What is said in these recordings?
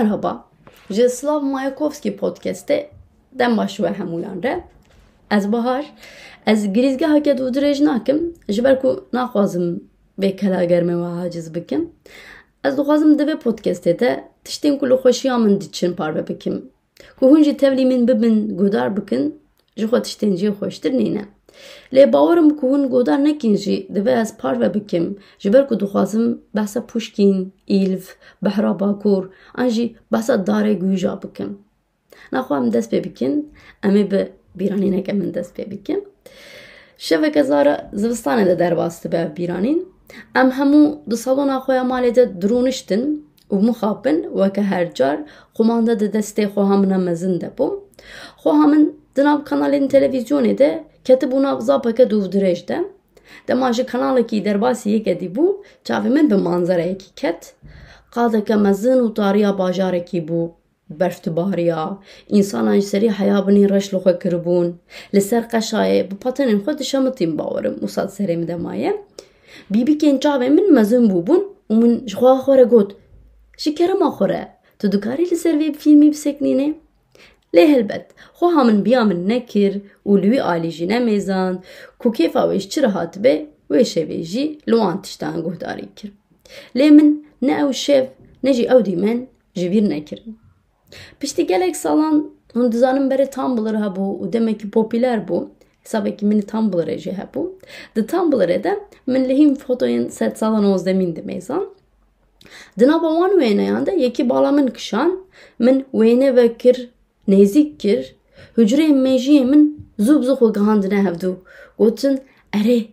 Merhaba. Czeslaw Mayakovski podcast'te den başlıyor hemuyan re. Ez Bahar. Ez girizgaheke du dirêj nakim. Ji ber ku naxwazim vê kelagerme we haciz bikim. Ez dixwazim divê podcastê de tiştên ku li xweşiya min diçin parve bikim. Ku hûn jî tevlî min bibin godar bikin, ji xwe tiştên cî xweştir nîne. Lê bawerim ku hûn godar nekin jî divê ez parve bikim, ji ber ku dixwazim behsa Pushkin, Îlv, Behra Bakur an jî behsa darê gûja bikim. Naxwe em dest pê bikin, em ê bi bîranîneke min dest pê bikin. Şeveke zara zivistanê de derbas dibe ev bîranîn. Em hemû di salona xwe ya malê de dirûniştin û mixapin weke her car xumanda di destê xweha min mezin de bû. Xweha min di nav kanalên televîzyonê de ketibû nav zapeke dûvdirêj de. Dema ji kanalekî derbasî yekê dîbû, çavê min bi manzereyekî ket. Qadeke mezin û tariya bajarekî bû. Berftibariya, insanan ji serî heya binî reş li xwe kiribûn. Li ser qeşayê bi patenên xwe dişemitîn bawerim û sat serê min de maye. Bîbîkên çavê min mezin bûbûn û min ji xweha xwe re got: ji kerema xwe re, tu dikarî li ser vê fîlmî biseknînê? Lê helbet, xweha min biya min nekir û li wî alî jî nemêzand ku kêfa wê ji çi re hatibe, wê şevê jî li wan tiştan guhdarî kir. Lê min ne ew şev ne jî ew dîmen ji bîr nekirin. Piştî gelek salan hûn dizanin berê Tumblr hebû û demekî popüler bû. Hesabekî min Tumblrê jî hebû. Di Tumblrê de min li hîn fotoyên sed salan ozdemîn dimêzan. Di nava wan wêneyan de yekî bala min kişan, min wêne vekir, nêzik kir. Hücreyên mejiyê min zû bi zû xwe gihandine hevdû. Gotin erê,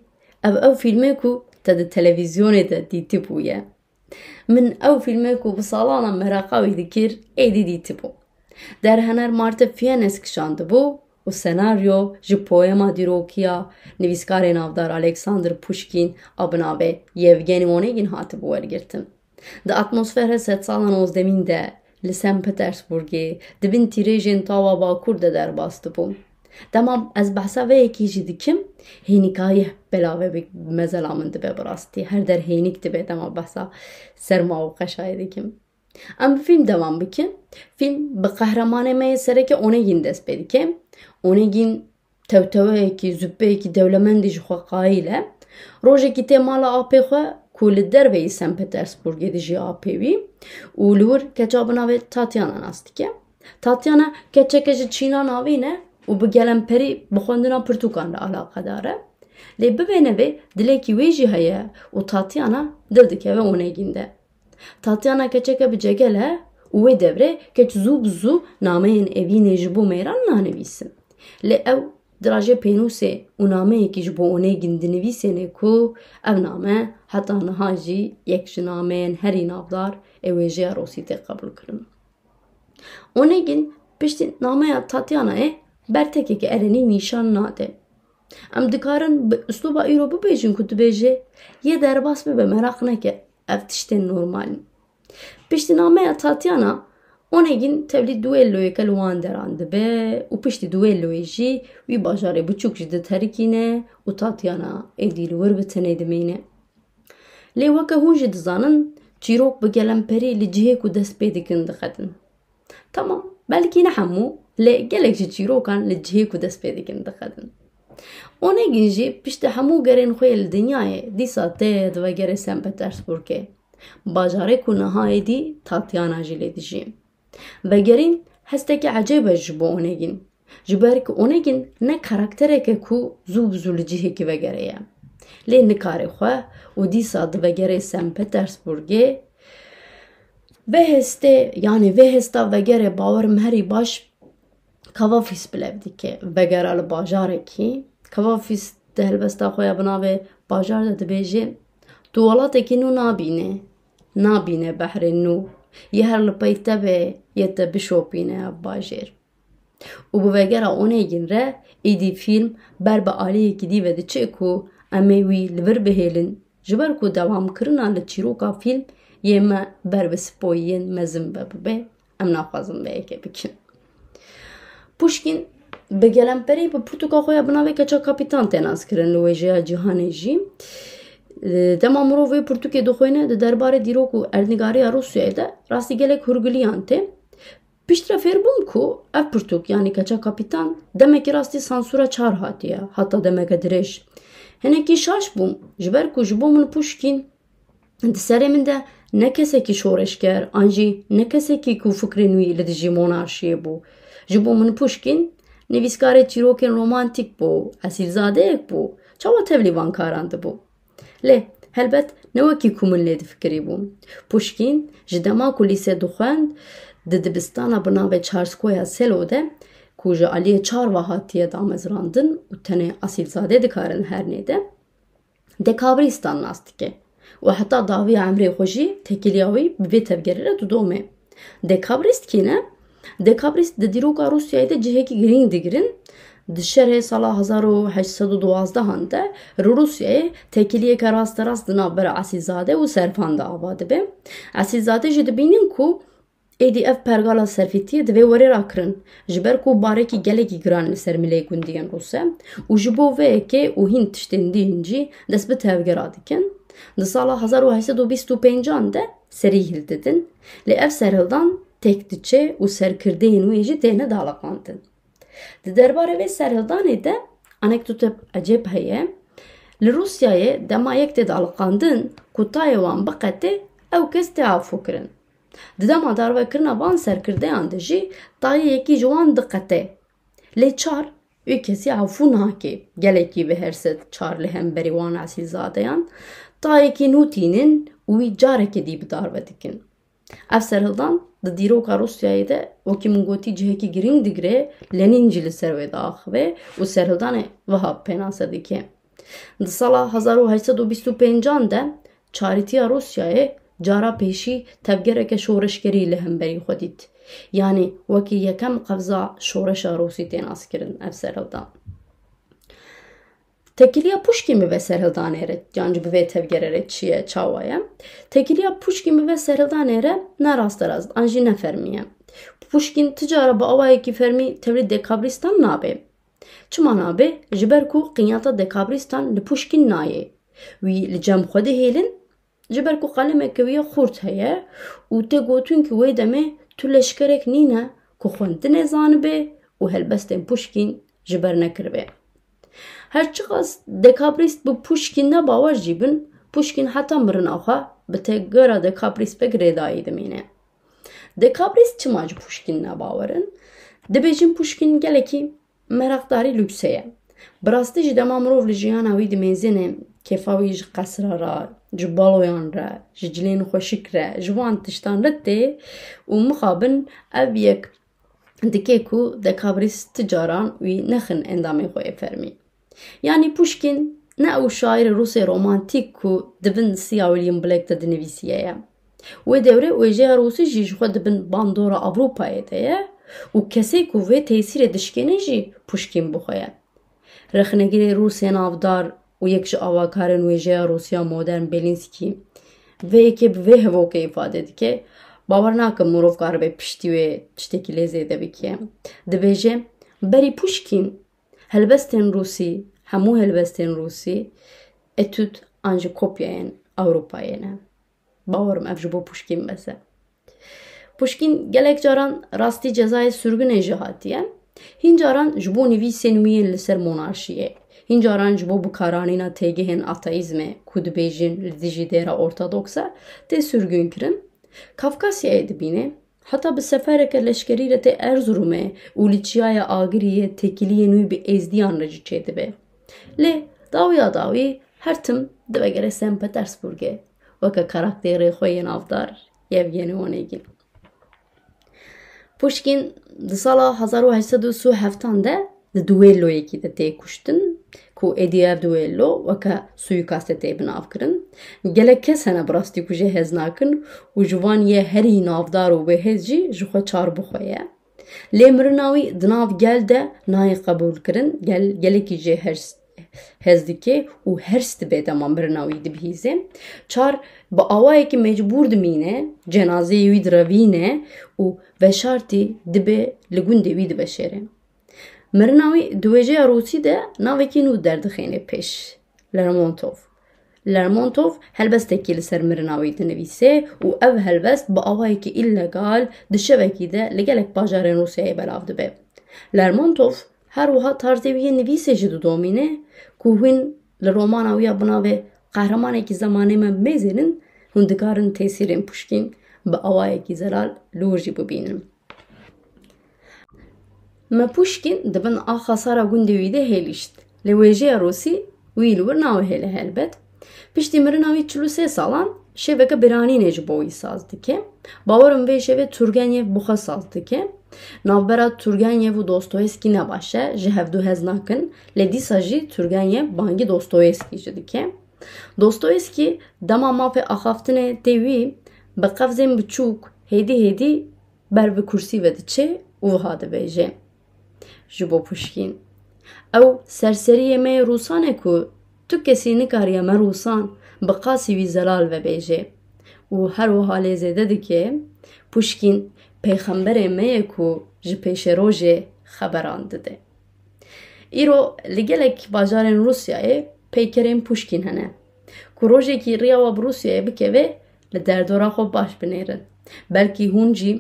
ev fîlmê ku te di televîzyonê de dîtî bûye. Min ew fîlmê ku bi salana meraqa wî dikir, êdî dîtî bû. Derhener Marte Fiennes kişandibû û senaryo ji poema dîrokiya nivîskarê navdar Alexander Pushkin a bi navê Yevgeni Onegin hatibû wergirtin. Di atmosfera sed salan ozdemîn de li St. Petersburgê di bin tîrêjên tawa Bakur de derbas dibû. Dema ez behsa vê yekî jî dikim, hênîkayê belave mezela min dibe bi rastî. Her der hênîk dibe dema behsa serma û qeşayê dikim. Em bi fîlm devam bikin. Fîlm bi qehremanê me yê sereke Onegin dest pê dike. Onegin tewteweyekî, züppeyekî dewlemendî ji xwe qaîl e. Rojekî tê mala apê xwe ku li derveyî St. Petersburgê de jî apê wî û li wir keça bi navê Tatyana nas dike. Tatyana keçeke ji Çîna navî ne û bi gelemperî bi xwendina pirtûkan re alaqedar e. Lê bibêne vê dilekî wê jî heye û Tatyana dil dikeve Onegin de. Tatyana keçeke bi cegel e û wê devrê keç zû bi zû nameyên evînê ji bo mêran nanivîsin. Lê ew dirajê pênûsê û nameyekî ji bo Onegin dinivîsêne ku ev name heta niha jî yek ji nameyên herî navdar ê wê jêya Rûsî tê qebûl kirin. Onegin piştî nameya Tatyanayê bertekeke erenî nîşan nade. Em dikarin bi üsluba îro bibêjin ku dibêje yê derbas bibe meraq neke, ev tiştên normalin. Piştî nameya Tatyana Onegin tevlî duelloyeke li wan deran dibe û piştî duelloyê jî wî bajarê biçûk jî diterikîne û Tatyana êdî li wir bi tenê dimîne. Lê weke hûn jî dizanin çîrok bi gelemperî li cihê ku dest pê dikin dixetin. Tamam, belkî ne hemû, lê gelek ji çîrokan li cihê ku dest pê dikin dixetin. Onegin jî piştî hemû gerên xwe li dinyayê dîsa tê di vegerê St. Petersburgê. Bajarê ku niha êdî Tatyana jî lê dijî. Vegerîn hesteke ecêb e ji bo Onegin. Ji ber ku Onegin ne karaktereke ku zû bi zû li cihekî vegerê ye. Lê nikarê xwe û dîsa di vegerê St. Petersburgê vê hestê yani vê hesta vegerê bawerim herî baş kavafîs bilev dike. Vegera li bajarekî kavafîs di helbesta xwe ya bi navê bajar de dibêje tu welatekî nû nabîne behrên nû yê her li peytevê yê te bişopîne ev bajêr. û bi vegera Onegin re êdî fîlm ber bi aliyekî dîve diçe ku em ê wî li vir bihêlin ji ber ku dewamkirina li çîroka fîlm yê me ber bi spoyiyên mezin ve bibe. Em naxwazin vê yekê bikin. Pushkin bi gelemperî bi pirtûka xwe ya bi navê keça Kapîtan tê naskirin li wê jêya cîhanê jî. Dema mirov vê pirtûkê dixwîne di derbarê dîrok û erdnîgariya Rûsyayê de rastî gelek hûrgiliyan tê. Piştre fêr bûm ku ev pirtûk yanî keça kapîtan demekî rastî sansûra çar hatiye heta demeke dirêj. Hinekî şaş bûm ji ber ku ji bo min Puşkin di serê min de ne kesekî şoreşger an jî ne kesekî ku fikrê nû li dijî monarşiyê bû. Ji bo min Puşkin nivîskarê çîrokên romantîk bû, esîrzadeyek bû, çawa tevlîvan karan dibû. Lê helbet ne wekî ku min lê difikirî bûm. Puşkin ji dema ku lîsê dixwend di dibistana bi navê Çarskoya Selo de ku ji aliyê çar ve hatiye damezrandin û tenê asîlzadê dikarin her nê de Dekabrîstan nas dike û heta daviya emrê xwe jî tekiliya wî bi vê tevgerê re didome. Dekabrîst kî ne? Dekabrîst di dîroka Rûsyayê de cihekî girîng digirin. Di şerê sala 1812 de Rûsyayê tekiliyeke rasterast di navbera Esîlzade û Servan de ava dibe. Esîlzade jî dibînin ku êdî ev pergala serfîtiyê divê werê rakirin ji ber ku barekî gelekî giran li ser milê gundiyên Rûs e û ji bo vê yekê û hîn tiştên dîn jî dest bi tevgera dikin. Di sala 1825 de serî hîl didin. Lê ev serhildan tek diçe û serkirdeyên wê jî têne daliqandin. Di derbarê vê serhildanê de anekdotek ecêb heye. Li Rûsyayê dema yek tê daliqandin ku tayê wan biqete ew kes tê avûkirin. Di dema darvekirina van serkirdeyan de jî tayê yekî ji wan diqete. Lê çar wê kesî avû nake. Gelekî biherse çar li hemberî wan esîlzadeyan tayekî nû tînin û wî carekê dî bi darve dikin. Ev serhildan di dîroka Rûsyayê de wekî min gotî cihekî girîng digire Lenin jî li ser wê diaxive û serhildanê wiha pênase dike. Di sala 1825 de çarîtiya Rûsyayê cara pêşî tevgereke şoreşgerî li hemberî xwe dît. Yani wekî yekem qevza şoreşa Rûsî tên askirin ev serhildan. Tekiliya Puşkin bi vê serhildanê re can ji bi vê tevgerê re çi ye çawa ye? Tekiliya Puşkin bi vê serhildanê re ne rasterast an jî ne fermî ye. Puşkin ti cara bi awayekî fermî tevlî Dekabrîstan nabe. Çima nabe? Ji ber ku qinyata Dekabrîstan li Puşkin nayê. Wî li cem xwe dihêlin ji ber ku qalemeke wî xurt heye û tê gotin ki wê demê tu leşkerek nîne ku xwendinê zanibe û helbestên Puşkin ji ber nekiribe. Her çiqas Dekabrîst bi Puşkin ne bawer jî bin, Puşkin heta mirina xwe bi tevgera Dekabrîst pek rêdayî dimîne. Dekabrîst çima ji Puşkin ne bawerin? Dibêjin Puşkin gelekî merakdarî lüks heye. Bi rastî ji dema mirov li jiyana wî dimêzîne kêfa wî ji qesra re, ji baloyan re, ji cilên xweşik re, ji wan tiştan re tê û mixabin ev yek dike ku Dekabrîst ti caran wî nexin endamê xwe yê fermî. Yani Puşkin ne ew şaîrê Rûsê romantîk ku dibin Siya William Blake de dinivîsiye ye. Wê devrê wêjeya Rûsî jî ji xwe dibin bandora Avrupayê de ye û kesê ku vê tesîrê dişkêne jî Puşkin bixwe ye. Rexnegirê Rûsê navdar û yek ji avakarên wêjeya Rûsya modern Belinskî vê yekê bi vê hevokê îfade dike. Bawer nakim mirov karibe piştî wê tiştekî lê zêde bike. Dibêje berî Puşkin helbestên Rûsî, hemû helbestên Rûsî etûd an ji kopyayên Ewropayê ne. Bawerim ev ji bo Puşkin bes e. Puşkin gelek caran rastî cezayê sürgûnê jî hatiye. Hîn caran ji bo nivîsên wî yên li ser monarşiyê. Hîn caran ji bo bikaranîna têgihên ateîzmê ku dibêjin li dijî dêra ortodoksa tê sürgûn kirin. Kafkasyayê dibîne. Heta bi sefereke leşkerî re tê Erzurumê û li çiyaya agiriyê tekiliyên wî bi êzdiyan re jî çêdibe. Lê dawî her tim divegere St. Petersburgê weke karakterê xwe yê navdar Yevgeni Onegin. Puşkin di sala 1837 de di duelloyekî de tê kuştin ku êdî ev duello weke suîkastê tê binav kirin. Gelek kes hene bi rastî ku jê hez nakin û ji wan yê herî navdar û bêhez jî ji xwe çar bixwe ye. Lê mirina wî di nav gel de nayê qebûl kirin. Gelekî jê hez dike û hers dibe dema mirina wî dibihîze. Çar bi awayekî mecbûr dimîne, cenazeyê wî direvîne û veşartî dibe li gundê wî dibeşêre. Mirina wî di wêjeya Rûsî de navekî nû derdixêne pêş. Lermontov. لرمونتوف هلبستێکی لەسەر مرناوی دنویسێ و ئەو هەلبەست بە ئاوایەکی ئیللەگال دشەوێکیدا لەگەلێک باژارên Rûsyayê belav dibe. Lermontov her wiha tarzê wî yê nivîsê jî didomîne ku hûn li romana wî ya binavê qehremanekî zemanê me mêzênin hûn dikarin tesîrên Pushkin bi awayekî zelal li wir jî bibînin. Me Pushkin dibin a xesara gundê wî de hêlîşt. Li wêjeya Rûsî wî li wir nawehêle helbet. Piştî mirina wî 43 salan şêveke biranînê ji bo wî saz dike. Bawerim vê şêvê Turgenev bixwe saz dike. Navbera Turgenev û Dostoyevskî ne baş e, ji hevdû hez nakin. Lê dîsa jî Turgenev bangî Dostoyevskî jî dike. Dostoyevskî dema mafê axaftinê tê wî bi qevzên biçûk hêdî hêdî ber bi kursî ve diçe û wiha dibêje. Ji bo Pushkin ew serseriyê me yê Rûsan e ku tu kesî nikariye me Rûsan bi qasî wî zelal vebêje û her wiha lê zêde dike Pushkin peyxemberê me ye ku ji pêşê rojê xeberan dide. Îro li gelek bajarên Rûsyayê peykerên Pushkin hene ku rojekî rêya we bi Rûsyayê bikeve li derdora xwe baş binêrin. Belkî hûn jî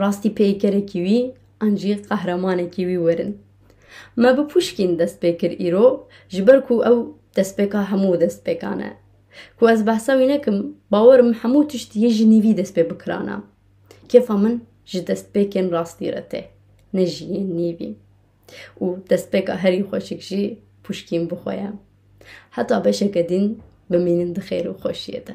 rastî peykerekî wî an jî qehremanekî wî werin. Me bi Pushkin dest pê kir îro ji ber ku ew destpêka hemû destpêkan e. Ku ez behsa wî nekim bawerim hemû tişt yê ji nîvî dest pê bikirana. Kêfa min ji destpêkên rastî re tê, ne jî yên nîvî. û destpêka herî xweşik jî Pushkin bixwe ye. Heta beşeke din bimînin di xêr û xweşiyê de.